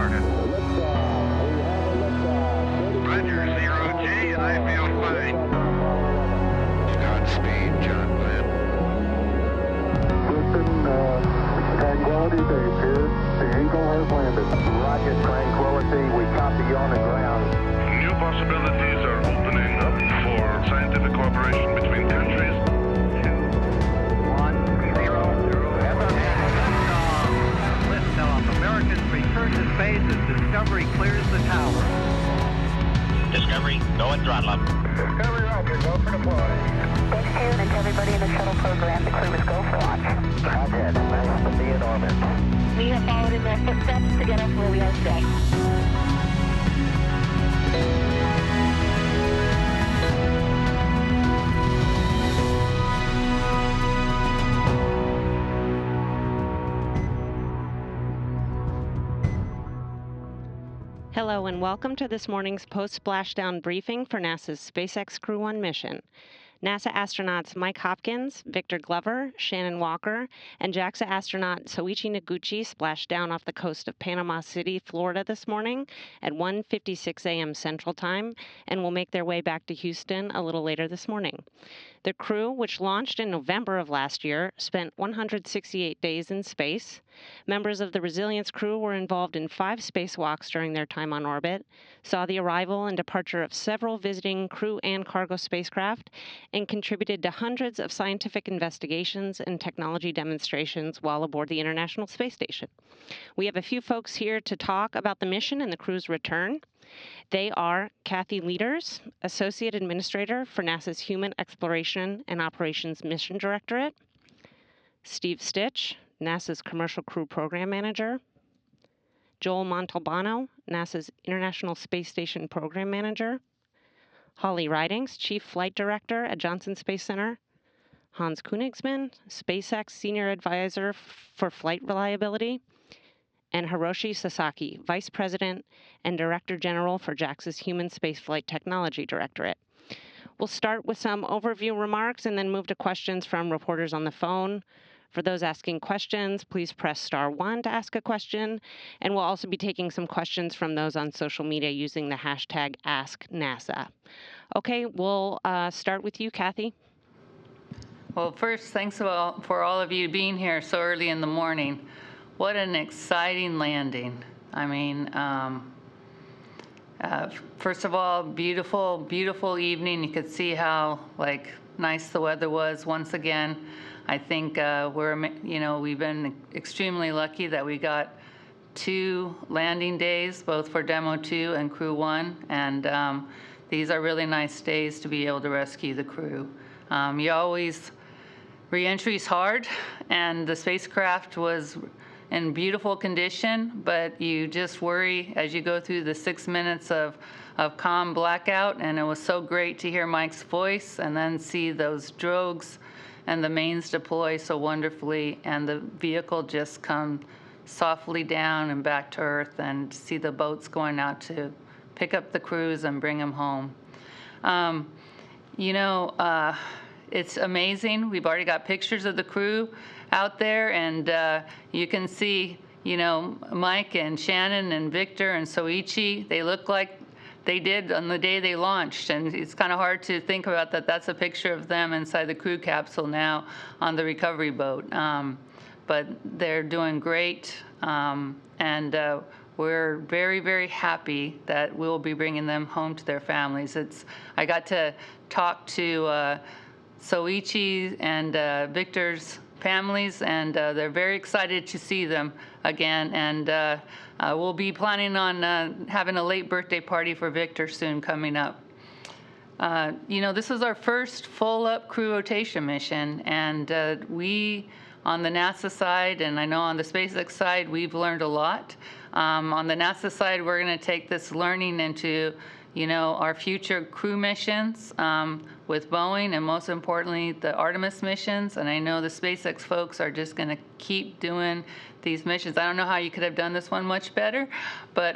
started. Roger, 0G, I feel fine. Godspeed, John Glenn. Houston, Tranquility Base here. The Eagle has landed. Roger, Tranquility. We copy you on the ground. New possibilities are opening up for scientific cooperation between countries. 2, 1, 0. Liftoff. Americans return to space as Discovery clears the tower. Discovery, go and throttle up. Discovery, Roger. Go for deploy. Thanks to you and to everybody in the shuttle program. The crew is go for launch. Roger. Nice to be in orbit. We have followed in their footsteps to get us where we are today. Hello and welcome to this morning's post-splashdown briefing for NASA's SpaceX Crew1 mission. NASA astronauts Mike Hopkins, Victor Glover, Shannon Walker, and JAXA astronaut Soichi Noguchi splashed down off the coast of Panama City, Florida this morning at 1:56 a.m. Central Time and will make their way back to Houston a little later this morning. The crew, which launched in November of last year, spent 168 days in space. Members of the Resilience crew were involved in 5 spacewalks during their time on orbit, saw the arrival and departure of several visiting crew and cargo spacecraft, and contributed to hundreds of scientific investigations and technology demonstrations while aboard the International Space Station. We have a few folks here to talk about the mission and the crew's return. They are Kathy Lueders, Associate Administrator for NASA's Human Exploration and Operations Mission Directorate, Steve Stich, NASA's Commercial Crew Program Manager, Joel Montalbano, NASA's International Space Station Program Manager, Holly Ridings, Chief Flight Director at Johnson Space Center, Hans Koenigsmann, SpaceX Senior Advisor for Flight Reliability, and Hiroshi Sasaki, Vice President and Director General for JAXA's Human Spaceflight Technology Directorate. We'll start with some overview remarks and then move to questions from reporters on the phone. For those asking questions, please press star 1 to ask a question, and we'll also be taking some questions from those on social media using the hashtag AskNASA. Okay, we'll start with you, Kathy. Well, first, thanks for all of you being here so early in the morning. What an exciting landing. I mean, first of all, beautiful, beautiful evening. You could see how nice the weather was once again. I think we've been extremely lucky that we got 2 landing days, both for Demo 2 and Crew 1, and these are really nice days to be able to rescue the crew. Re-entry is hard, and the spacecraft was in beautiful condition, but you just worry as you go through the 6 minutes of calm blackout, and it was so great to hear Mike's voice and then see those drogues and the mains deploy so wonderfully, and the vehicle just come softly down and back to Earth, and see the boats going out to pick up the crews and bring them home. It's amazing. We've already got pictures of the crew out there, and you can see, Mike and Shannon and Victor and Soichi, they look like they did on the day they launched, and it's kind of hard to think about that. That's a picture of them inside the crew capsule now on the recovery boat. But they're doing great, and we're very, very happy that we'll be bringing them home to their families. I got to talk to Soichi and Victor's families, and they're very excited to see them again, and we'll be planning on having a late birthday party for Victor soon coming up. This is our first full-up crew rotation mission, and we, on the NASA side, and I know on the SpaceX side, we've learned a lot. On the NASA side, we're going to take this learning into our future crew missions with Boeing, and most importantly, the Artemis missions. And I know the SpaceX folks are just going to keep doing these missions. I don't know how you could have done this one much better, but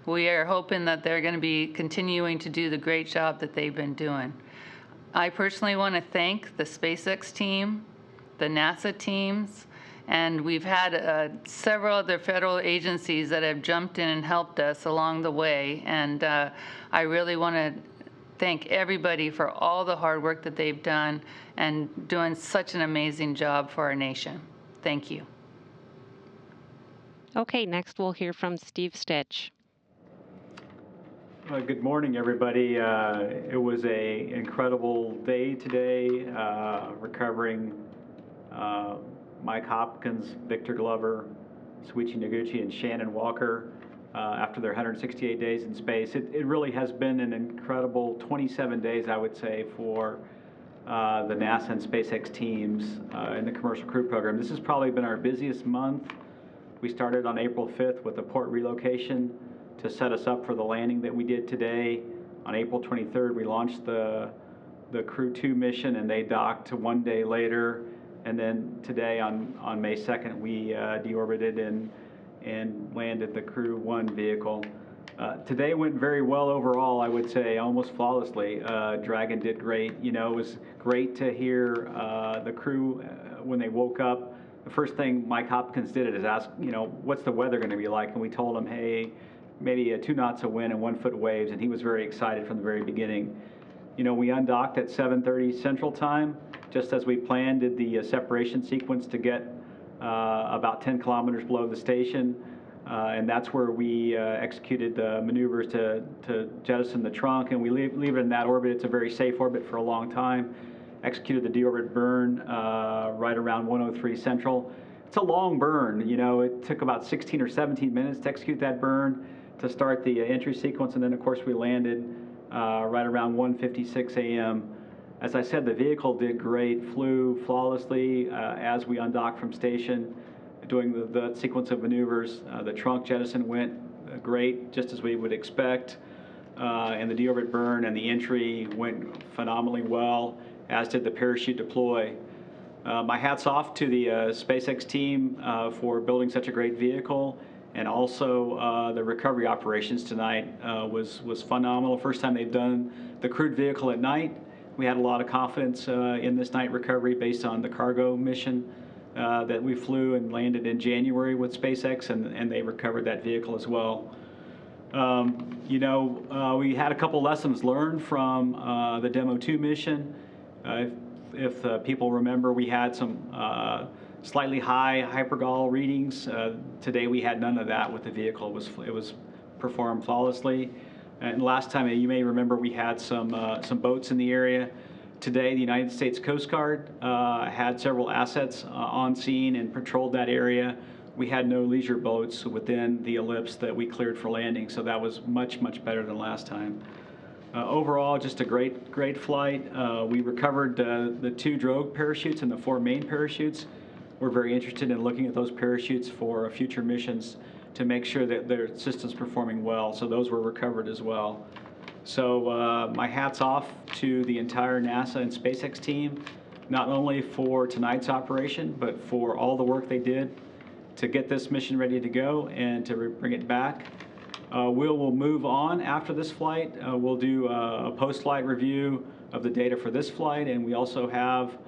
we are hoping that they're going to be continuing to do the great job that they've been doing. I personally want to thank the SpaceX team, the NASA teams, And we've had several other federal agencies that have jumped in and helped us along the way. And I really want to thank everybody for all the hard work that they've done and doing such an amazing job for our nation. Thank you. Okay, next we'll hear from Steve Stich. Good morning, everybody. It was an incredible day today, recovering Mike Hopkins, Victor Glover, Soichi Noguchi, and Shannon Walker after their 168 days in space. It really has been an incredible 27 days, I would say, for the NASA and SpaceX teams in the Commercial Crew Program. This has probably been our busiest month. We started on April 5th with a port relocation to set us up for the landing that we did today. On April 23rd, we launched the Crew1 mission, and they docked one day later. And then today, on May 2nd, we deorbited and landed the Crew1 vehicle. Today went very well overall, I would say, almost flawlessly. Dragon did great. You know, it was great to hear the crew when they woke up. The first thing Mike Hopkins did is ask, you know, what's the weather going to be like? And we told him, hey, maybe 2 knots of wind and 1 foot waves, and he was very excited from the very beginning. You know, we undocked at 7:30 Central Time, just as we planned, did the separation sequence to get about 10 kilometers below the station, and that's where we executed the maneuvers to jettison the trunk, and we leave it in that orbit. It's a very safe orbit for a long time. Executed the deorbit burn right around 103 Central. It's a long burn. You know, it took about 16 or 17 minutes to execute that burn to start the entry sequence, and then of course we landed right around 1:56 a.m. As I said, the vehicle did great, flew flawlessly as we undocked from station, doing the sequence of maneuvers. The trunk jettison went great, just as we would expect, and the deorbit burn and the entry went phenomenally well, as did the parachute deploy. My hat's off to the SpaceX team for building such a great vehicle, and also the recovery operations tonight was phenomenal. First time they've done the crewed vehicle at night. We had a lot of confidence in this night recovery based on the cargo mission that we flew and landed in January with SpaceX, and they recovered that vehicle as well. You know, we had a couple lessons learned from the Demo 2 mission. If people remember, we had some slightly high hypergol readings. Today we had none of that with the vehicle. It was performed flawlessly. And last time, you may remember, we had some boats in the area. Today, the United States Coast Guard had several assets on scene and patrolled that area. We had no leisure boats within the ellipse that we cleared for landing, so that was much, much better than last time. Overall, just a great flight. We recovered the 2 drogue parachutes and the 4 main parachutes. We're very interested in looking at those parachutes for future missions to make sure that their system's performing well, so those were recovered as well. So my hat's off to the entire NASA and SpaceX team, not only for tonight's operation, but for all the work they did to get this mission ready to go and to bring it back. We'll move on after this flight. We'll do a post-flight review of the data for this flight, and we also have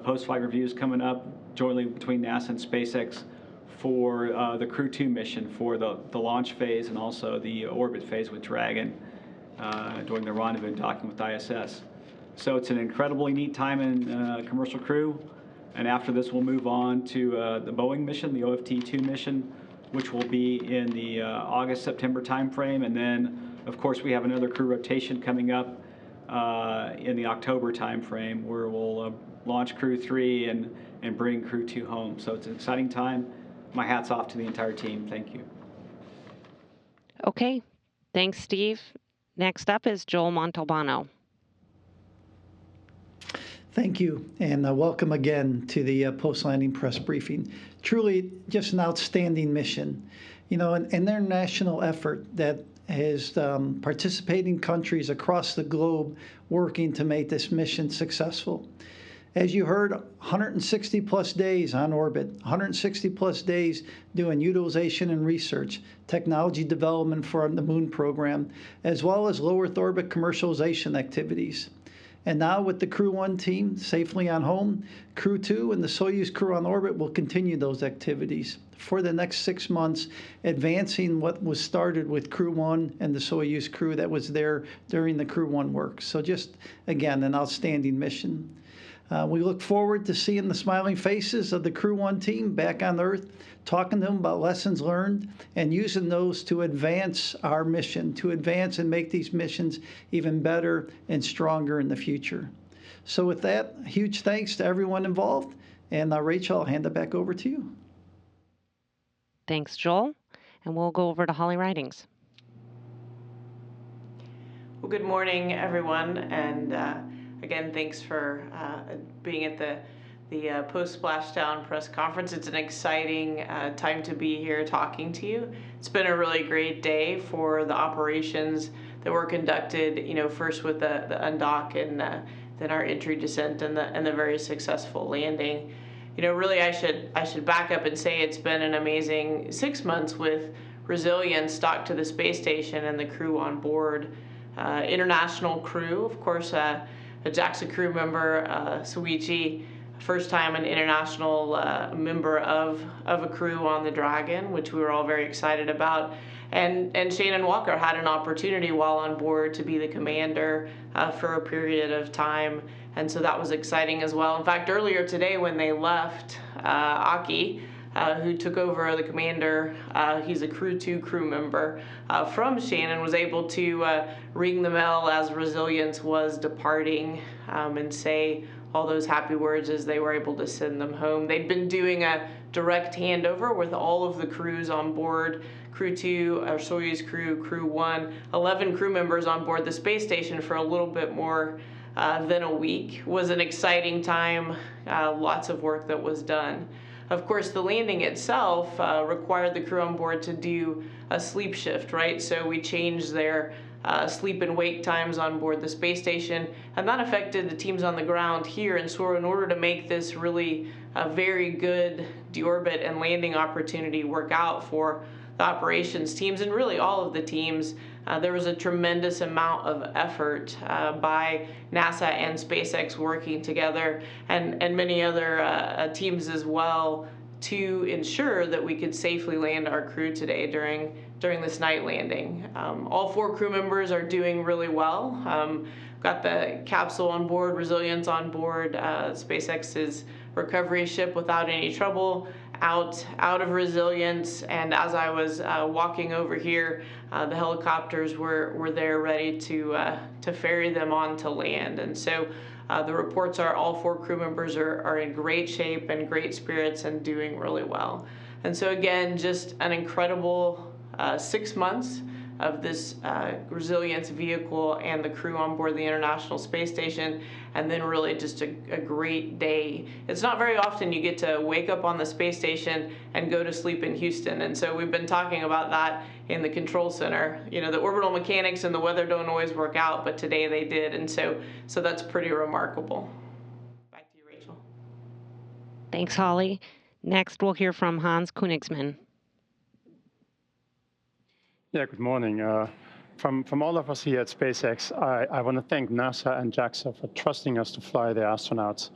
post-flight reviews coming up jointly between NASA and SpaceX for the Crew2 mission for the launch phase and also the orbit phase with Dragon during the rendezvous and docking with ISS. So it's an incredibly neat time in Commercial Crew, and after this we'll move on to the Boeing mission, the OFT-2 mission, which will be in the August-September timeframe, and then of course we have another crew rotation coming up in the October timeframe where we'll launch Crew3 and bring Crew2 home. So it's an exciting time. My hat's off to the entire team. Thank you. Okay, thanks, Steve. Next up is Joel Montalbano. Thank you, and welcome again to the post-landing press briefing. Truly just an outstanding mission. You know, an international effort that has participating countries across the globe working to make this mission successful. As you heard, 160 plus days on orbit, 160 plus days doing utilization and research, technology development for the Moon program, as well as low Earth orbit commercialization activities. And now with the Crew1 team safely on home, Crew2 and the Soyuz crew on orbit will continue those activities for the next 6 months, advancing what was started with Crew1 and the Soyuz crew that was there during the Crew1 work. So just, again, an outstanding mission. We look forward to seeing the smiling faces of the Crew1 team back on Earth, talking to them about lessons learned and using those to advance our mission, to advance and make these missions even better and stronger in the future. So with that, huge thanks to everyone involved. And Rachel, I'll hand it back over to you. Thanks, Joel. And we'll go over to Holly Ridings. Well, good morning, everyone. And again, thanks for being at the Post-Splashdown press conference. It's an exciting time to be here talking to you. It's been a really great day for the operations that were conducted, first with the undock and then our entry, descent, and the very successful landing. Really, I should back up and say it's been an amazing 6 months with resilience docked to the space station and the crew on board. International crew, of course, a JAXA crew member, Soichi, first time an international member of a crew on the Dragon, which we were all very excited about. And Shannon Walker had an opportunity while on board to be the commander for a period of time. And so that was exciting as well. In fact, earlier today when they left, Aki, who took over the commander, he's a Crew2 crew member from Shannon, was able to ring the bell as Resilience was departing and say all those happy words as they were able to send them home. They'd been doing a direct handover with all of the crews on board, Crew2, our Soyuz crew, Crew1, 11 crew members on board the space station for a little bit more than a week. It was an exciting time, lots of work that was done. Of course, the landing itself required the crew on board to do a sleep shift, right? So we changed their sleep and wake times on board the space station, and that affected the teams on the ground here. And so in order to make this really a very good deorbit and landing opportunity work out for the operations teams and really all of the teams, there was a tremendous amount of effort by NASA and SpaceX working together and many other teams as well to ensure that we could safely land our crew today during this night landing. All 4 crew members are doing really well. Got the capsule on board, Resilience on board, SpaceX's recovery ship without any trouble, out of Resilience, and as I was walking over here, the helicopters were there ready to ferry them on to land. And so the reports are all 4 crew members are in great shape and great spirits and doing really well. And so again, just an incredible 6 months of this Resilience vehicle and the crew on board the International Space Station, and then really just a great day. It's not very often you get to wake up on the space station and go to sleep in Houston, and so we've been talking about that in the control center. The orbital mechanics and the weather don't always work out, but today they did, and so that's pretty remarkable. Back to you, Rachel. Thanks, Holly. Next, we'll hear from Hans Koenigsmann. Yeah, good morning. From all of us here at SpaceX, I want to thank NASA and JAXA for trusting us to fly their astronauts.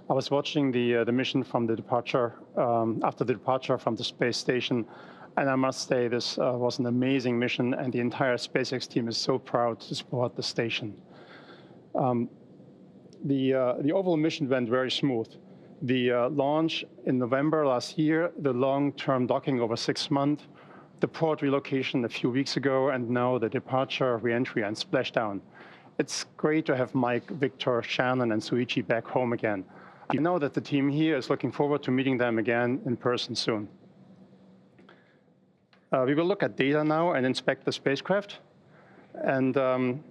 I was watching the mission from the departure, after the departure from the space station, and I must say this was an amazing mission, and the entire SpaceX team is so proud to support the station. The overall mission went very smooth. The launch in November last year, the long-term docking over 6 months, the port relocation a few weeks ago, and now the departure, re-entry, and splashdown. It's great to have Mike, Victor, Shannon, and Soichi back home again. I know that the team here is looking forward to meeting them again in person soon. We will look at data now and inspect the spacecraft, and then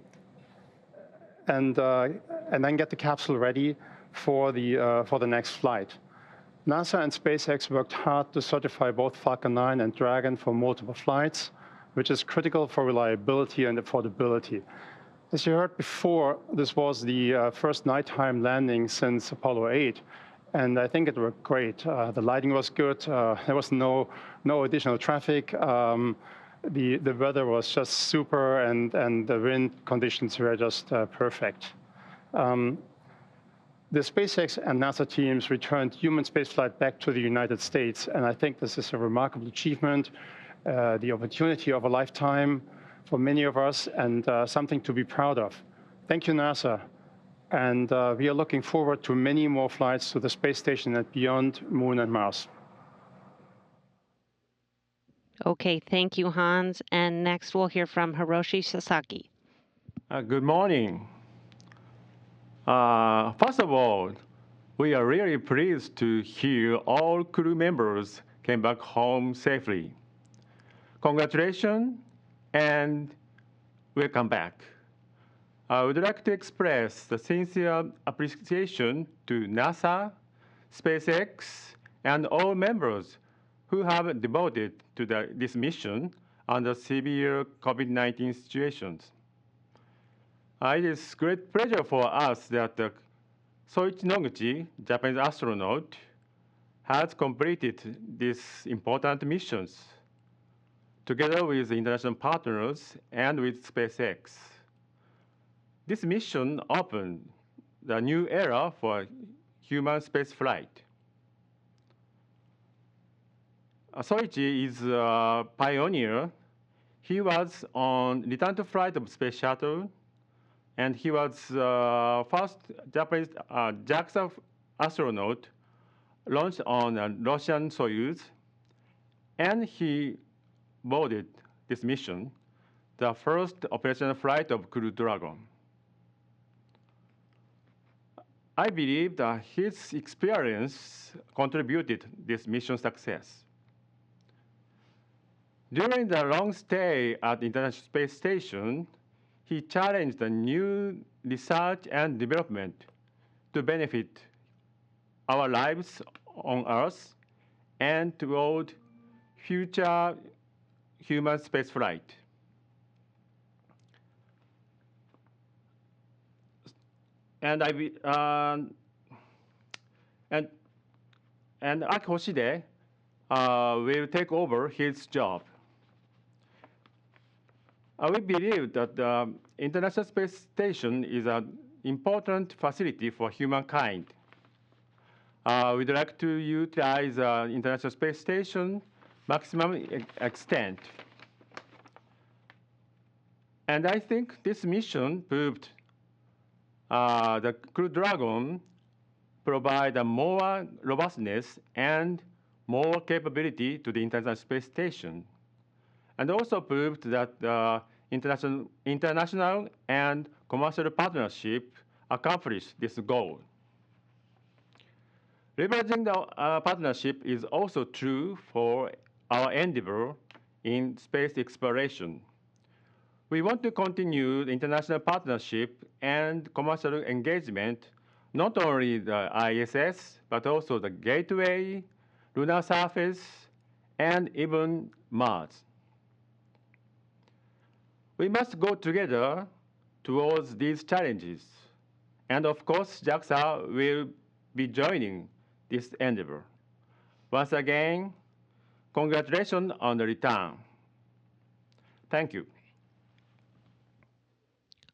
get the capsule ready for the next flight. NASA and SpaceX worked hard to certify both Falcon 9 and Dragon for multiple flights, which is critical for reliability and affordability. As you heard before, this was the first nighttime landing since Apollo 8, and I think it worked great. The lighting was good. There was no additional traffic. The weather was just super, and the wind conditions were just perfect. The SpaceX and NASA teams returned human spaceflight back to the United States, and I think this is a remarkable achievement, the opportunity of a lifetime for many of us, and something to be proud of. Thank you, NASA. And we are looking forward to many more flights to the space station and beyond Moon and Mars. Okay, thank you, Hans. And next we'll hear from Hiroshi Sasaki. Good morning. First of all, we are really pleased to hear all crew members came back home safely. Congratulations and welcome back. I would like to express the sincere appreciation to NASA, SpaceX, and all members who have devoted to this mission under severe COVID-19 situations. It is great pleasure for us that Soichi Noguchi, Japanese astronaut, has completed these important missions together with international partners and with SpaceX. This mission opened the new era for human spaceflight. Soichi is a pioneer. He was on return to flight of Space Shuttle, and he was first Japanese JAXA astronaut launched on a Russian Soyuz, and he boarded this mission, the first operational flight of Crew Dragon. I believe that his experience contributed this mission's success. During the long stay at the International Space Station, he challenged the new research and development to benefit our lives on Earth and toward future human spaceflight. And Aki Hoshide will take over his job. We believe that the International Space Station is an important facility for humankind. We'd like to utilize the International Space Station maximum extent. And I think this mission proved the Crew Dragon provide a more robustness and more capability to the International Space Station, and also proved that the international and commercial partnership accomplished this goal. Leveraging the partnership is also true for our endeavor in space exploration. We want to continue the international partnership and commercial engagement, not only the ISS, but also the Gateway, lunar surface, and even Mars. We must go together towards these challenges. And of course, JAXA will be joining this endeavor. Once again, congratulations on the return. Thank you.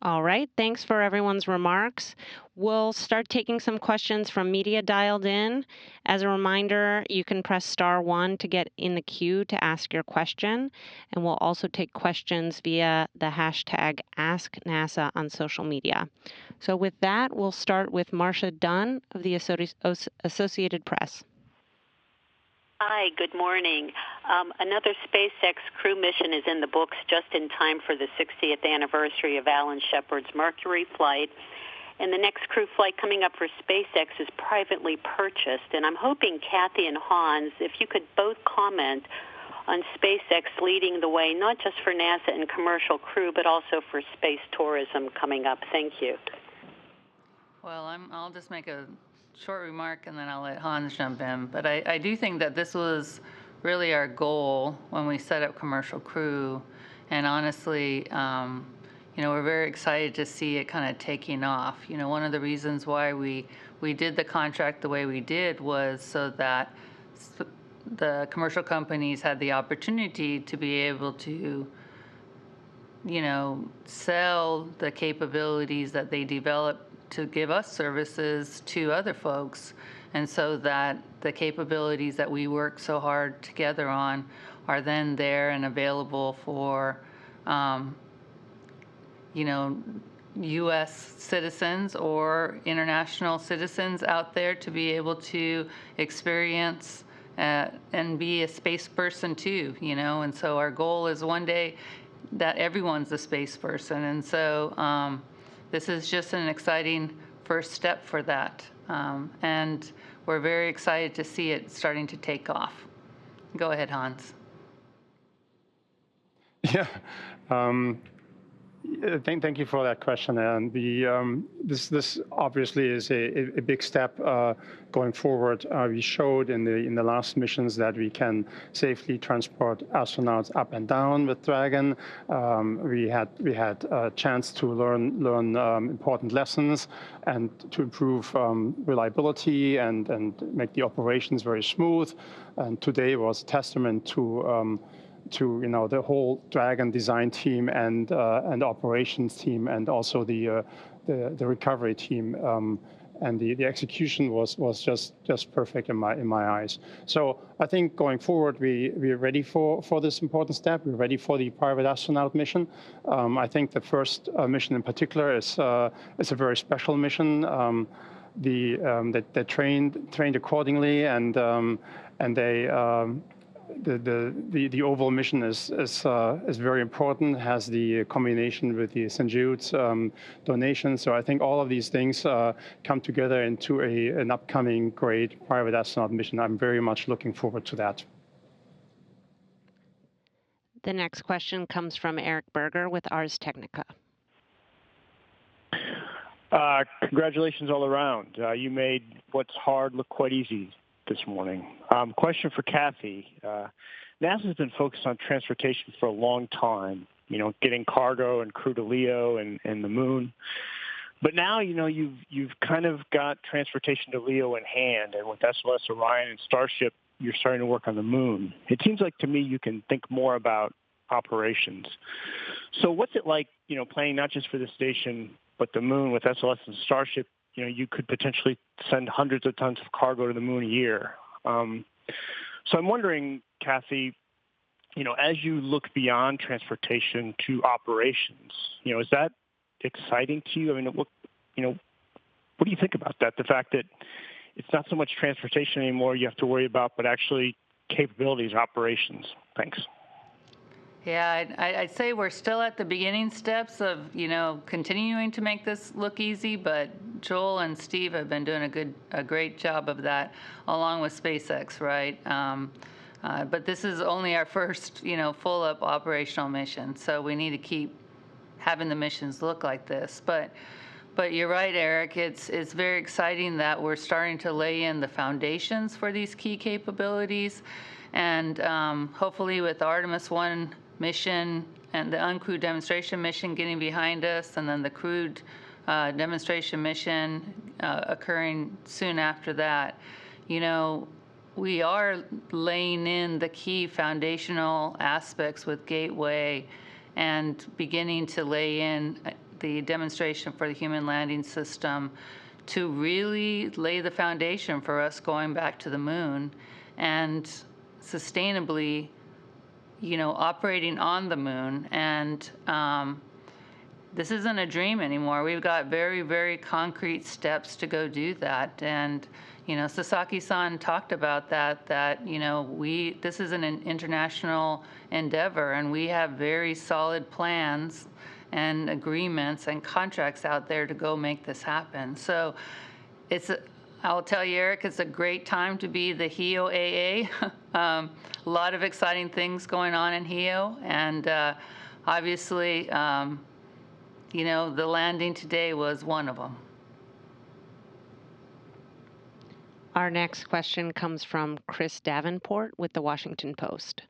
All right, thanks for everyone's remarks. We'll start taking some questions from media dialed in. As a reminder, you can press *1 to get in the queue to ask your question, and we'll also take questions via the hashtag AskNASA on social media. So with that, we'll start with Marcia Dunn of the Associated Press. Hi, good morning. Another SpaceX crew mission is in the books just in time for the 60th anniversary of Alan Shepard's Mercury flight. And the next crew flight coming up for SpaceX is privately purchased. And I'm hoping Kathy and Hans, if you could both comment on SpaceX leading the way, not just for NASA and commercial crew, but also for space tourism coming up. Thank you. Well, I'll just make a short remark and then I'll let Hans jump in. But I do think that this was really our goal when we set up commercial crew. And honestly, we're very excited to see it kind of taking off. One of the reasons why we did the contract the way we did was so that the commercial companies had the opportunity to be able to, sell the capabilities that they develop to give us services to other folks, and so that the capabilities that we work so hard together on are then there and available for, U.S. citizens or international citizens out there to be able to experience and be a space person too, and so our goal is one day that everyone's a space person, and so this is just an exciting first step for that, and we're very excited to see it starting to take off. Go ahead, Hans. Yeah. Thank you for that question. And this obviously is a big step going forward. We showed in the last missions that we can safely transport astronauts up and down with Dragon. We had a chance to learn important lessons and to improve reliability and make the operations very smooth. And today was a testament to the whole Dragon design team and operations team, and also the recovery team, and the execution was just perfect in my eyes. So I think going forward we're ready for this important step. We're ready for the private astronaut mission. I think the first mission in particular is a very special mission. They trained accordingly, and they. The overall mission is very important. Has the combination with the St. Jude's donation. So I think all of these things come together into an upcoming great private astronaut mission. I'm very much looking forward to that. The next question comes from Eric Berger with Ars Technica. Congratulations all around. You made what's hard look quite easy this morning. Question for Kathy. NASA's been focused on transportation for a long time, getting cargo and crew to LEO and the moon. But now, you've kind of got transportation to LEO in hand, and with SLS, Orion, and Starship, you're starting to work on the moon. It seems like to me you can think more about operations. So what's it like, planning not just for the station, but the moon with SLS and Starship? You could potentially send hundreds of tons of cargo to the moon a year. So I'm wondering, Kathy, as you look beyond transportation to operations, is that exciting to you? I mean, what do you think about that? The fact that it's not so much transportation anymore you have to worry about, but actually capabilities, operations. Thanks. Yeah, I'd say we're still at the beginning steps of, continuing to make this look easy, but Joel and Steve have been doing a great job of that, along with SpaceX, right? But this is only our first, full-up operational mission, so we need to keep having the missions look like this. But you're right, Eric. It's very exciting that we're starting to lay in the foundations for these key capabilities, and hopefully with Artemis 1 mission and the uncrewed demonstration mission getting behind us, and then the crewed demonstration mission occurring soon after that, we are laying in the key foundational aspects with Gateway and beginning to lay in the demonstration for the human landing system to really lay the foundation for us going back to the moon and sustainably operating on the moon. And this isn't a dream anymore. We've got very, very concrete steps to go do that. And, Sasaki-san talked about that this is an international endeavor, and we have very solid plans and agreements and contracts out there to go make this happen. So I'll tell you, Eric, it's a great time to be the HEO AA. A lot of exciting things going on in HEO, and obviously, the landing today was one of them. Our next question comes from Chris Davenport with the Washington Post.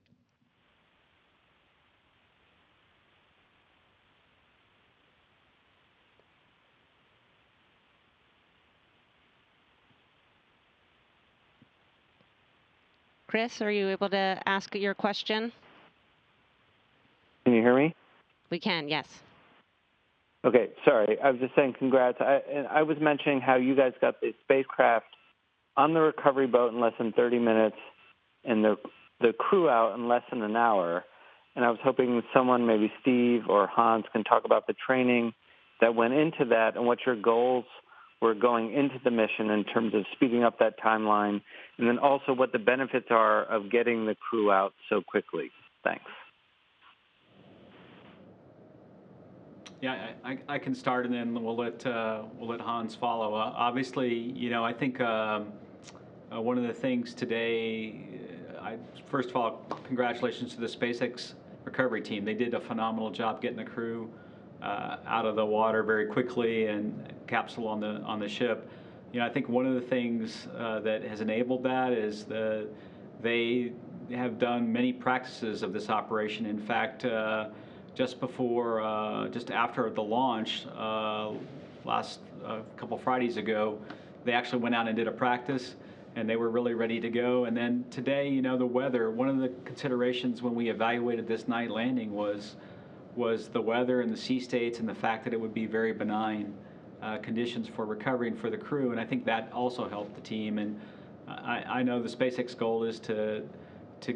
Chris, are you able to ask your question? Can you hear me? We can, yes. Okay, sorry. I was just saying congrats. I was mentioning how you guys got the spacecraft on the recovery boat in less than 30 minutes and the crew out in less than an hour. And I was hoping someone, maybe Steve or Hans, can talk about the training that went into that and what your goals were going into the mission in terms of speeding up that timeline, and then also what the benefits are of getting the crew out so quickly. Thanks. Yeah, I can start, and then we'll let Hans follow. Obviously, you know, I think one of the things today, first of all, congratulations to the SpaceX recovery team. They did a phenomenal job getting the crew out of the water very quickly and capsule on the ship. You know, I think one of the things that has enabled that is they have done many practices of this operation. In fact, just after the launch, last couple Fridays ago, they actually went out and did a practice, and they were really ready to go. And then today, you know, the weather, one of the considerations when we evaluated this night landing was the weather and the sea states and the fact that it would be very benign conditions for recovery and for the crew. And I think that also helped the team. And I know the SpaceX goal is to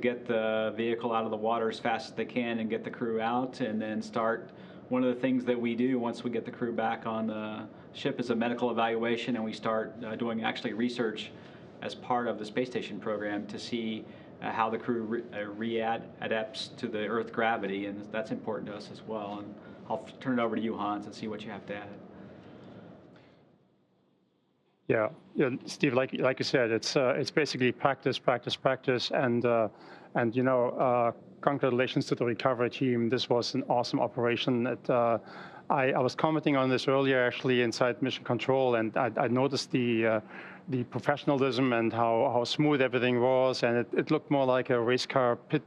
get the vehicle out of the water as fast as they can and get the crew out, and then start. One of the things that we do once we get the crew back on the ship is a medical evaluation, and we start doing actually research as part of the space station program to see how the crew adapts to the Earth gravity, and that's important to us as well. And I'll turn it over to you, Hans, and see what you have to add. Yeah, Steve, like you said, it's basically practice, and you know, congratulations to the recovery team. This was an awesome operation. I was commenting on this earlier, actually, inside Mission Control, and I noticed the professionalism and how smooth everything was, and it looked more like a race car pit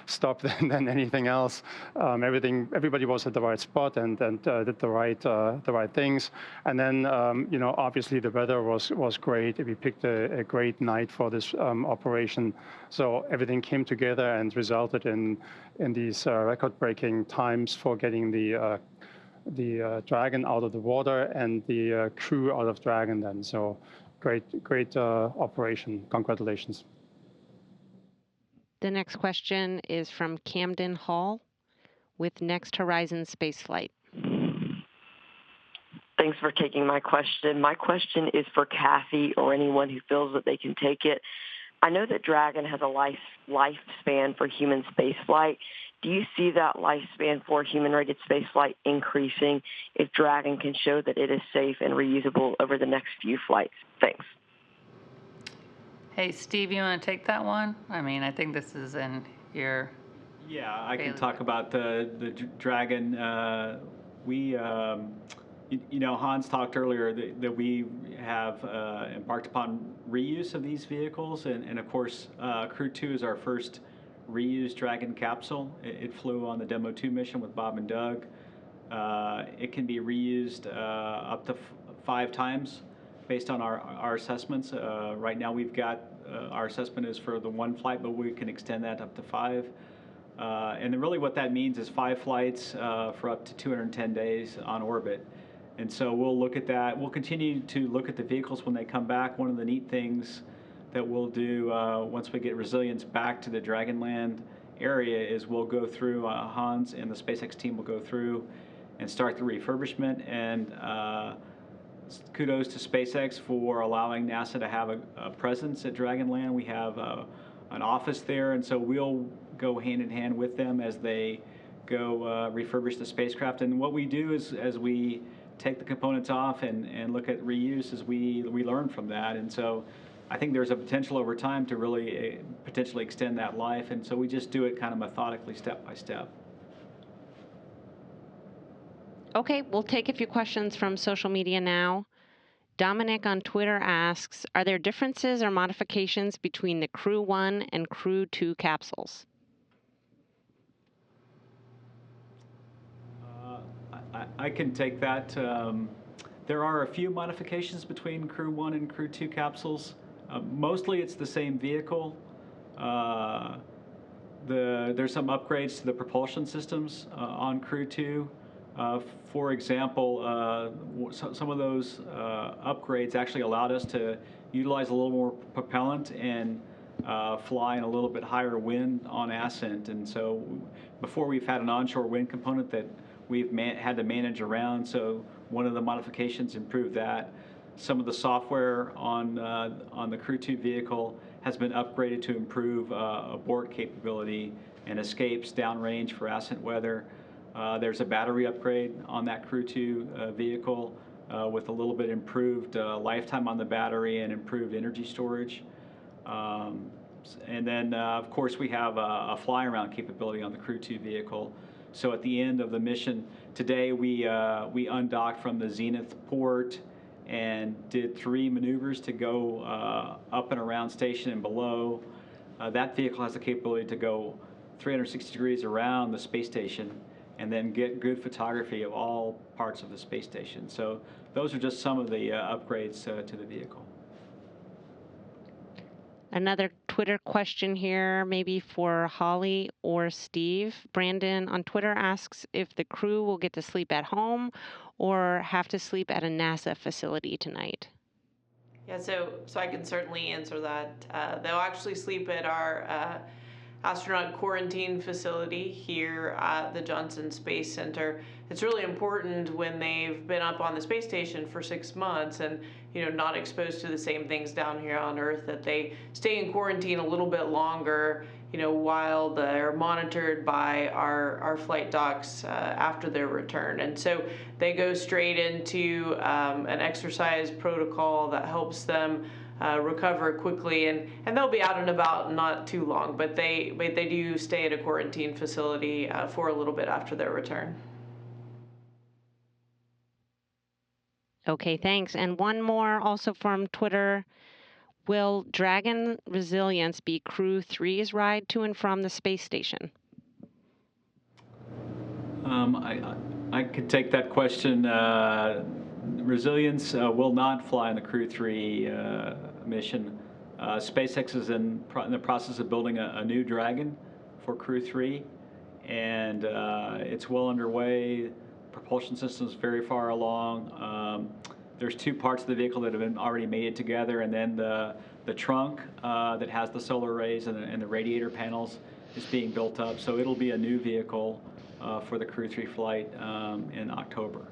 stop than anything else. Everybody was at the right spot and did the right things. And then you know, obviously the weather was great. We picked a great night for this operation, so everything came together and resulted in these record-breaking times for getting the Dragon out of the water and the crew out of Dragon then. So great operation. Congratulations. The next question is from Camden Hall with Next Horizon Spaceflight. Thanks for taking my question. My question is for Kathy or anyone who feels that they can take it. I know that Dragon has a lifespan for human spaceflight. Do you see that lifespan for human-rated spaceflight increasing if Dragon can show that it is safe and reusable over the next few flights? Thanks. Hey, Steve, you want to take that one? I mean, I think this is in your... Yeah, I can talk about the Dragon. You know, Hans talked earlier that we have embarked upon reuse of these vehicles, and of course, Crew 2 is our first reused Dragon capsule. It flew on the Demo 2 mission with Bob and Doug. It can be reused up to 5 times based on our assessments. Right now we've got, our assessment is for the 1 flight, but we can extend that up to 5. And really what that means is 5 flights for up to 210 days on orbit. And so we'll look at that. We'll continue to look at the vehicles when they come back. One of the neat things that we'll do once we get resilience back to the Dragonland area is we'll go through, Hans and the SpaceX team will go through and start the refurbishment. And kudos to SpaceX for allowing NASA to have a presence at Dragonland. We have an office there, and so we'll go hand in hand with them as they go refurbish the spacecraft. And what we do is, as we take the components off and look at reuse, is we learn from that. And so I think there's a potential over time to really potentially extend that life, and so we just do it kind of methodically, step by step. Okay, we'll take a few questions from social media now. Dominic on Twitter asks, are there differences or modifications between the Crew1 and Crew2 capsules? I can take that. There are a few modifications between Crew1 and Crew2 capsules. Mostly it's the same vehicle. There's some upgrades to the propulsion systems on Crew2. For example, some of those upgrades actually allowed us to utilize a little more propellant and fly in a little bit higher wind on ascent. And so before we've had an onshore wind component that we've had to manage around, so one of the modifications improved that. Some of the software on the Crew 2 vehicle has been upgraded to improve abort capability and escapes downrange for ascent weather. There's a battery upgrade on that Crew 2 vehicle with a little bit improved lifetime on the battery and improved energy storage. And then, of course, we have a fly-around capability on the Crew 2 vehicle. So at the end of the mission today, we undocked from the Zenith port and did 3 maneuvers to go up and around station and below. That vehicle has the capability to go 360 degrees around the space station and then get good photography of all parts of the space station. So those are just some of the upgrades to the vehicle. Another Twitter question here, maybe for Holly or Steve. Brandon on Twitter asks if the crew will get to sleep at home or have to sleep at a NASA facility tonight. Yeah, so I can certainly answer that. They'll actually sleep at our astronaut quarantine facility here at the Johnson Space Center. It's really important when they've been up on the space station for 6 months and not exposed to the same things down here on Earth, that they stay in quarantine a little bit longer, while they're monitored by our flight docs after their return. And so they go straight into an exercise protocol that helps them recover quickly, and they'll be out and about not too long, but they do stay at a quarantine facility for a little bit after their return. Okay, thanks. And one more also from Twitter. Will Dragon Resilience be Crew 3's ride to and from the space station? I could take that question. Resilience will not fly on the Crew 3 mission. SpaceX is in the process of building a new Dragon for Crew 3, and it's well underway. Propulsion system is very far along. There's 2 parts of the vehicle that have been already mated together, and then the trunk that has the solar arrays and the radiator panels is being built up. So it'll be a new vehicle for the Crew 3 flight in October.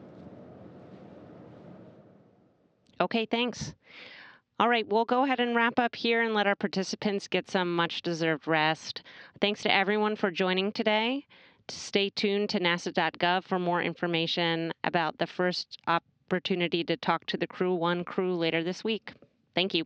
Okay, thanks. All right, we'll go ahead and wrap up here and let our participants get some much-deserved rest. Thanks to everyone for joining today. Stay tuned to nasa.gov for more information about the first opportunity to talk to the Crew 1 crew later this week. Thank you.